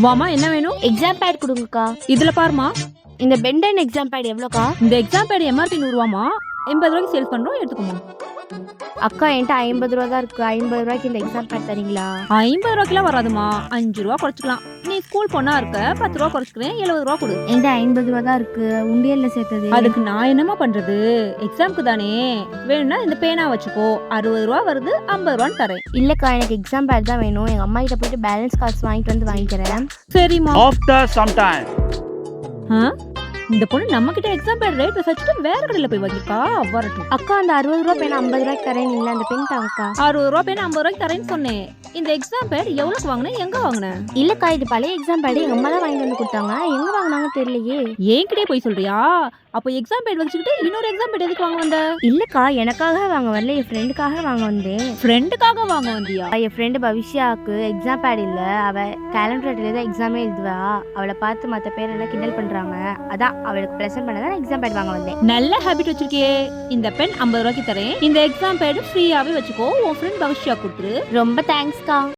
வாமா, என்ன வேணும்? எக்ஸாம் பேட் கொடுங்கக்கா. இதுல பாருமா, இந்த பெண்டன் எக்ஸாம் பேட் எவ்வளோக்கா? இந்த எக்ஸாம் பேட் எம்ஆர்பி 100 ரூபாமா, 80 ரூபாய்க்கு சேல் பண்றோம், எடுத்துக்கோமா. அக்கா என்கிட்ட 50 ரூபா தான் இருக்கு. 50 ரூபாய்க்கு இந்த எக்ஸாம் பேட் தரீங்களா? 50 ரூபாய்க்குலாம் வராதுமா, 5 ரூபா குறைச்சிக்கலாம். நீ ஸ்கூல் பொண்ணா இருக்க, 10 ரூபா குறைச்சிக்கிறேன், 70 ரூபா கொடு. என்கிட்ட 50 ரூபா தான் இருக்கு. உண்டியல்ல சேர்த்தது. அதுக்கு நான் என்னமா பண்றது? எக்ஸாம்க்கு தானே. வேணும்னா இந்த பேனா வச்சுக்கோ, 60 ரூபா வருது, 50 ரூபான்னு தரேன். இல்லக்கா எனக்கு எக்ஸாம் பேட் தான் வேணும். எங்க அம்மா கிட்ட போயிட்டு பேலன்ஸ் காசு வாங்கிட்டு வந்து வாங்கிக்கிறேன். சரிம்மா. After some time. இந்த பொண்ணு நம்ம கிட்ட எக்ஸாம் பேட் ரேட் விசாரிச்சுட்டு வேற கடையில போய் வாங்கிக்கா. வரட்டும். அக்கா அந்த 60 ரூபா பேனா 50 ரூபாய்க்கு தரேன். அந்த பெண் தாங்கக்கா. 60 ரூபா பேனா 50 ரூபாய்க்கு தரேன்னு சொன்னேன். இந்த எக்ஸாம் பேட் எவ்வளவுக்கு வாங்கினேன், எங்க வாங்கினேன்? இல்லக்கா இது பழைய எக்ஸாம் பேட் எங்க அம்மா தான் வாங்கிட்டு வந்து கொடுத்தாங்க. எங்க வாங்கினாங்க தெரியலையே. என்கிட்டயே போய் சொல்றியா? அப்போ எக்ஸாம் பேட் வச்சுக்கிட்டு இன்னொரு எக்ஸாம் பேட் எதுக்கு வாங்க வந்த? இல்லக்கா எனக்காக வாங்க வரல, என் ஃப்ரெண்டுக்காக வாங்க வந்தேன். ஃப்ரெண்டுக்காக வாங்க வந்தியா? என் ஃப்ரெண்டு பவிஷ்யாவுக்கு எக்ஸாம் பேட் இல்ல, அவ கேலண்டர்ல தான் எக்ஸாமே எழுதுவா. அவளை பார்த்து மற்ற பேர் எல்லாம் கிண்டல் பண்றாங்க. அதான் அவளுக்கு ப்ரெசென்ட் பண்ணதான் எக்ஸாம் பேட் வாங்க வந்தேன். நல்ல ஹேபிட் வச்சிருக்கியே. இந்த பென் 50 ரூபாய்க்கு தரேன், இந்த எக்ஸாம் பேட் ஃப்ரீயாவே வச்சுக்கோ. உன் ஃப்ரெண்ட் பவிஷ்யா கொடுத்துரு. ரொம்ப தேங்க்ஸ்க்கா.